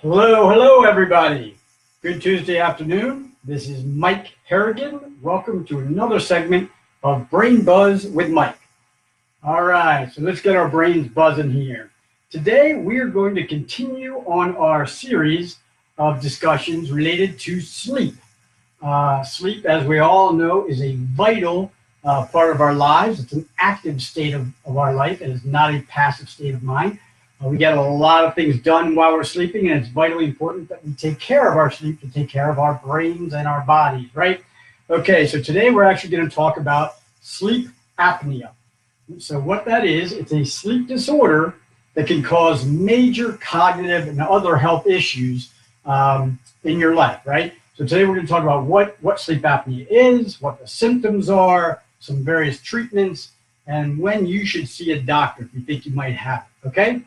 Hello, everybody. Good Tuesday afternoon. This is Mike Harrigan. Welcome to another segment of Brain Buzz with Mike. All right, so let's get our brains buzzing here. Today, we are going to continue on our series of discussions related to sleep. Sleep, as we all know, is a vital part of our lives. It's an active state of our life. It is not a passive state of mind. We get a lot of things done while we're sleeping, and it's vitally important that we take care of our sleep to take care of our brains and our bodies, right? Okay, so today we're actually going to talk about sleep apnea. So what that is, it's a sleep disorder that can cause major cognitive and other health issues in your life, right? So today we're going to talk about what sleep apnea is, what the symptoms are, some various treatments, and when you should see a doctor if you think you might have it, okay?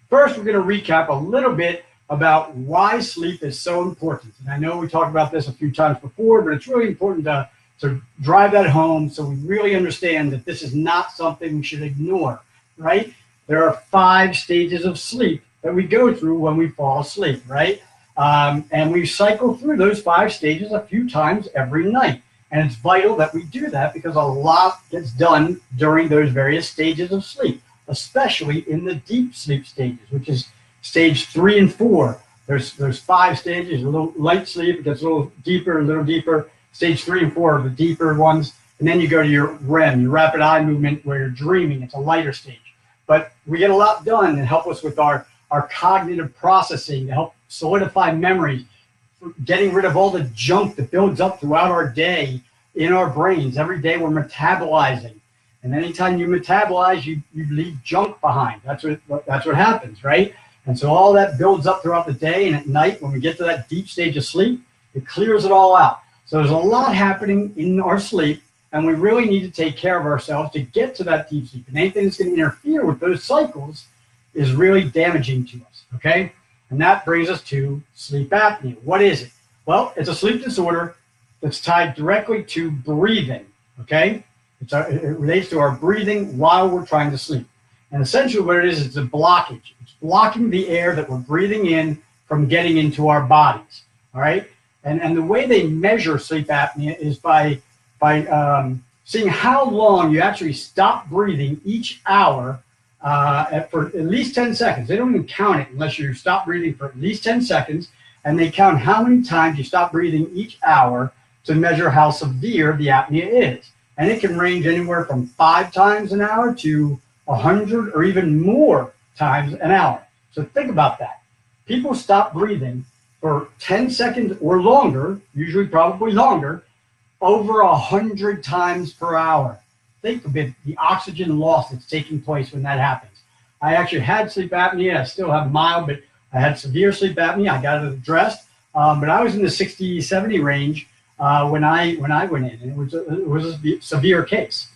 First, we're going to recap a little bit about why sleep is so important. And I know we talked about this a few times before, but it's really important to drive that home so we really understand that this is not something we should ignore, right? There are 5 stages of sleep that we go through when we fall asleep, right? And we cycle through those 5 stages a few times every night. And it's vital that we do that because a lot gets done during those various stages of sleep, especially in the deep sleep stages, which is stage 3 and 4. There's 5 stages, a little light sleep, it gets a little deeper. Stage 3 and 4 are the deeper ones. And then you go to your REM, your rapid eye movement, where you're dreaming. It's a lighter stage. But we get a lot done and help us with our cognitive processing, to help solidify memories, getting rid of all the junk that builds up throughout our day in our brains. Every day we're metabolizing. And anytime you metabolize, you leave junk behind. That's what happens, right? And so all that builds up throughout the day, and at night, when we get to that deep stage of sleep, it clears it all out. So there's a lot happening in our sleep, and we really need to take care of ourselves to get to that deep sleep. And anything that's going to interfere with those cycles is really damaging to us, okay? And that brings us to sleep apnea. What is it? Well, it's a sleep disorder that's tied directly to breathing, okay? It relates to our breathing while we're trying to sleep. And essentially what it is, it's a blockage. It's blocking the air that we're breathing in from getting into our bodies, all right? And the way they measure sleep apnea is by seeing how long you actually stop breathing each hour for at least 10 seconds. They don't even count it unless you stop breathing for at least 10 seconds, and they count how many times you stop breathing each hour to measure how severe the apnea is. And it can range anywhere from 5 times an hour to 100 or even more times an hour. So think about that. People stop breathing for 10 seconds or longer, usually probably longer, over 100 times per hour. Think of it, the oxygen loss that's taking place when that happens. I actually had sleep apnea. I still have mild, but I had severe sleep apnea. I got it addressed, but I was in the 60, 70 range when I went in, and it was a severe case.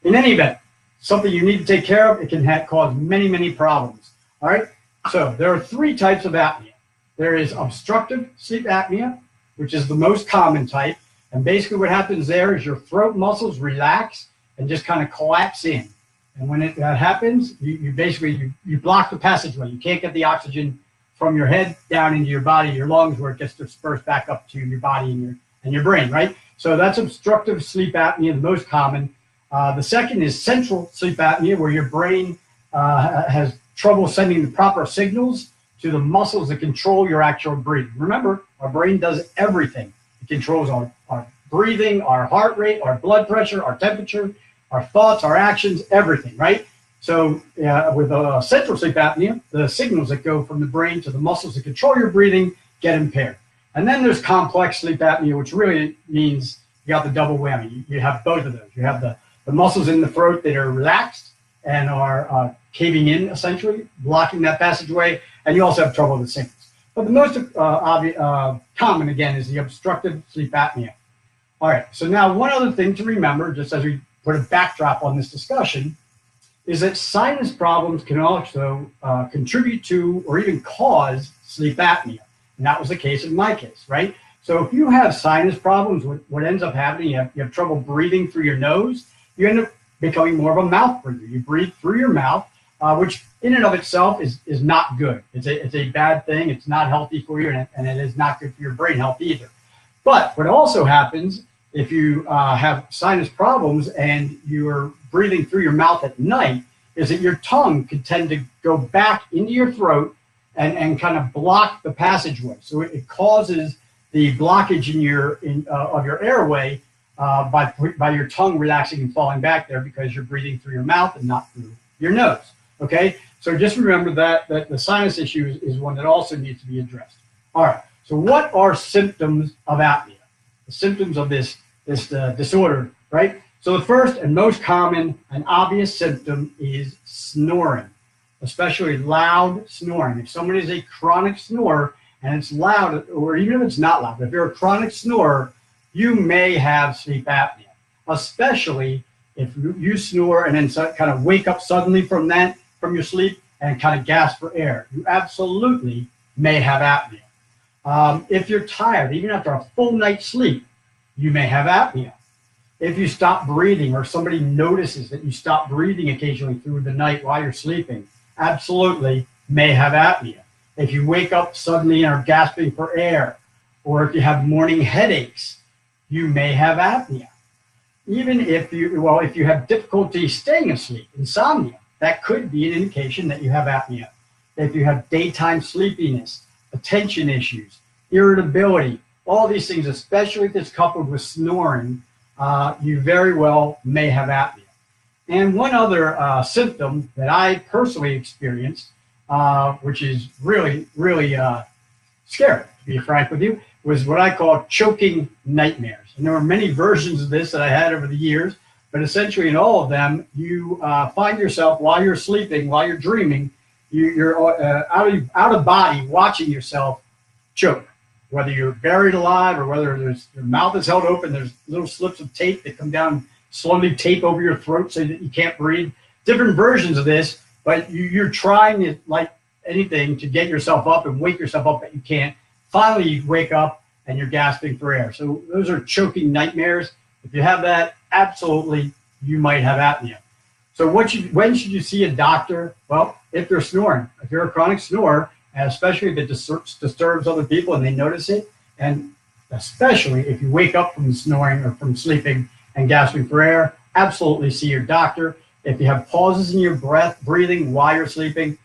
In any event, something you need to take care of. It can cause many problems. All right. So there are 3 types of apnea. There is obstructive sleep apnea, which is the most common type, and basically what happens there is your throat muscles relax and just kind of collapse in. And when that happens, you basically block the passageway. You can't get the oxygen from your head down into your body, your lungs, where it gets dispersed back up to your body and your brain, right? So that's obstructive sleep apnea, the most common. The second is central sleep apnea, where your brain has trouble sending the proper signals to the muscles that control your actual breathing. Remember, our brain does everything. It controls our breathing, our heart rate, our blood pressure, our temperature, our thoughts, our actions, everything, right? So with central sleep apnea, the signals that go from the brain to the muscles that control your breathing get impaired. And then there's complex sleep apnea, which really means you got the double whammy. You have both of those. You have the muscles in the throat that are relaxed and are caving in, essentially, blocking that passageway, and you also have trouble with the signals. But the most common, again, is the obstructive sleep apnea. All right, so now one other thing to remember, just as we put a backdrop on this discussion, is that sinus problems can also contribute to or even cause sleep apnea. And that was the case in my case, right? So if you have sinus problems, what ends up happening, you have trouble breathing through your nose, you end up becoming more of a mouth breather. You breathe through your mouth, which in and of itself is not good. It's a bad thing. It's not healthy for you, and it is not good for your brain health either. But what also happens if you have sinus problems and you're breathing through your mouth at night is that your tongue could tend to go back into your throat and kind of block the passageway. So it causes the blockage of your airway by your tongue relaxing and falling back there because you're breathing through your mouth and not through your nose. Okay, so just remember that the sinus issue is one that also needs to be addressed. All right, so what are symptoms of apnea? The symptoms of this disorder, right? So the first and most common and obvious symptom is snoring, especially loud snoring. If someone is a chronic snorer and it's loud, or even if it's not loud, if you're a chronic snorer, you may have sleep apnea, especially if you snore and then kind of wake up suddenly from your sleep and kind of gasp for air. You absolutely may have apnea. If you're tired, even after a full night's sleep, you may have apnea. If you stop breathing or somebody notices that you stop breathing occasionally through the night while you're sleeping, absolutely may have apnea. If you wake up suddenly and are gasping for air, or if you have morning headaches, you may have apnea. Even if you have difficulty staying asleep, insomnia, that could be an indication that you have apnea. If you have daytime sleepiness, attention issues, irritability, all these things, especially if it's coupled with snoring, you very well may have apnea. And one other symptom that I personally experienced, which is really, really scary, to be frank with you, was what I call choking nightmares. And there were many versions of this that I had over the years, but essentially in all of them, you find yourself while you're sleeping, while you're dreaming, you're out of body watching yourself choke. Whether you're buried alive or whether your mouth is held open, there's little slips of tape that come down, slowly tape over your throat so that you can't breathe. Different versions of this, but you're trying like anything to get yourself up and wake yourself up, but you can't. Finally, you wake up and you're gasping for air. So those are choking nightmares. If you have that, absolutely, you might have apnea. So when should you see a doctor? Well, if you're snoring, if you're a chronic snorer, and especially if it disturbs other people and they notice it, and especially if you wake up from snoring or from sleeping and gasping for air, absolutely see your doctor. If you have pauses in your breathing while you're sleeping,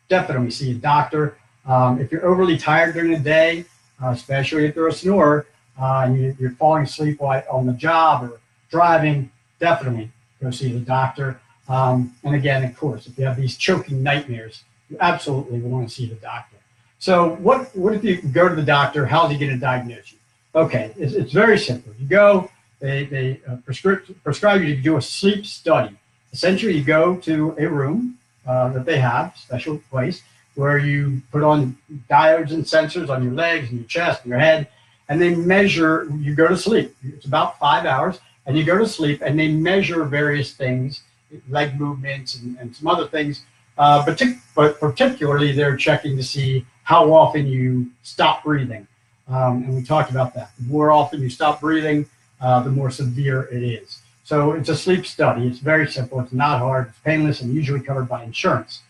definitely see a doctor. If you're overly tired during the day, especially if you're a snorer, and you're falling asleep while on the job or driving, definitely go see the doctor. And again, of course, if you have these choking nightmares, you absolutely want to see the doctor. So what if you go to the doctor? How's he going to diagnose you? Okay, it's very simple. You go, they prescribe you to do a sleep study. Essentially, you go to a room that they have, special place, where you put on diodes and sensors on your legs and your chest and your head, and they measure, you go to sleep. It's about 5 hours, and you go to sleep, and they measure various things, leg movements and some other things. But particularly, they're checking to see how often you stop breathing. And we talked about that. The more often you stop breathing, the more severe it is. So it's a sleep study. It's very simple. It's not hard. It's painless and usually covered by insurance.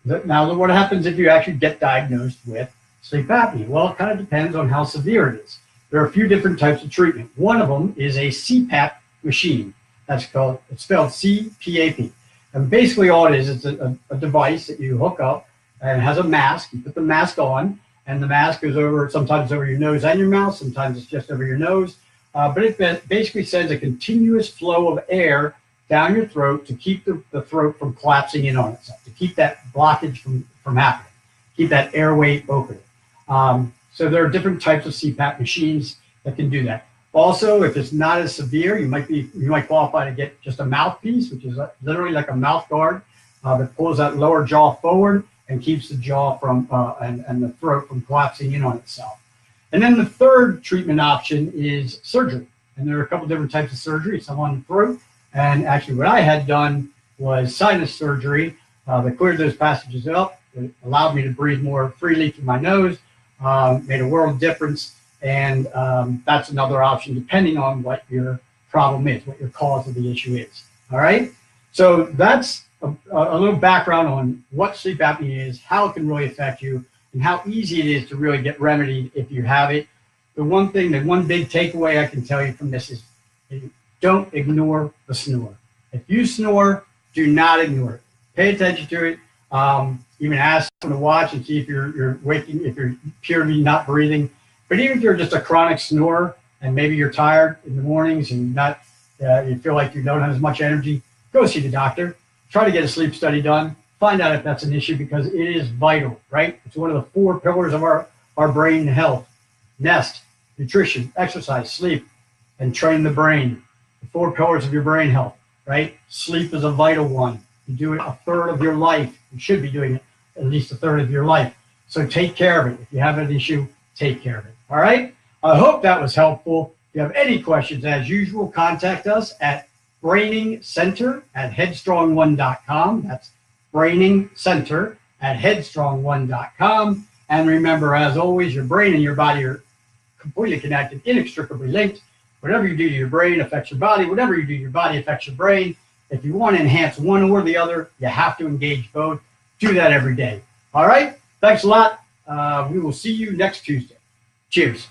Now, what happens if you actually get diagnosed with sleep apnea? Well, it kind of depends on how severe it is. There are a few different types of treatment. One of them is a CPAP machine. It's spelled CPAP. And basically all it is, it's a device that you hook up and it has a mask. You put the mask on, and the mask goes sometimes over your nose and your mouth, sometimes it's just over your nose. But it basically sends a continuous flow of air down your throat to keep the throat from collapsing in on itself, to keep that blockage from happening, keep that airway open. So there are different types of CPAP machines that can do that. Also, if it's not as severe, you might qualify to get just a mouthpiece, which is literally like a mouth guard that pulls that lower jaw forward and keeps the jaw from and the throat from collapsing in on itself. And then the third treatment option is surgery. And there are a couple different types of surgery, some on the throat. And actually what I had done was sinus surgery that cleared those passages up. It allowed me to breathe more freely through my nose, made a world of difference. And that's another option depending on what your problem is, what your cause of the issue is. All right. So that's a little background on what sleep apnea is, how it can really affect you, and how easy it is to really get remedied if you have it. The one big takeaway I can tell you from this is don't ignore the snore. If you snore, do not ignore it. Pay attention to it. Even ask someone to watch and see if you're waking, if you're purely not breathing. But even if you're just a chronic snorer and maybe you're tired in the mornings and you feel like you don't have as much energy, go see the doctor. Try to get a sleep study done. Find out if that's an issue, because it is vital, right? It's one of the 4 pillars of our brain health: nest, nutrition, exercise, sleep, and train the brain. The 4 pillars of your brain health, right? Sleep is a vital one. You do it a third of your life. You should be doing it at least a third of your life. So take care of it. If you have an issue, take care of it. All right? I hope that was helpful. If you have any questions, as usual, contact us at brainingcenter@headstrong1.com. That's brainingcenter@headstrong1.com. And remember, as always, your brain and your body are completely connected, inextricably linked. Whatever you do to your brain affects your body. Whatever you do to your body affects your brain. If you want to enhance one or the other, you have to engage both. Do that every day. All right? Thanks a lot. We will see you next Tuesday. Cheers.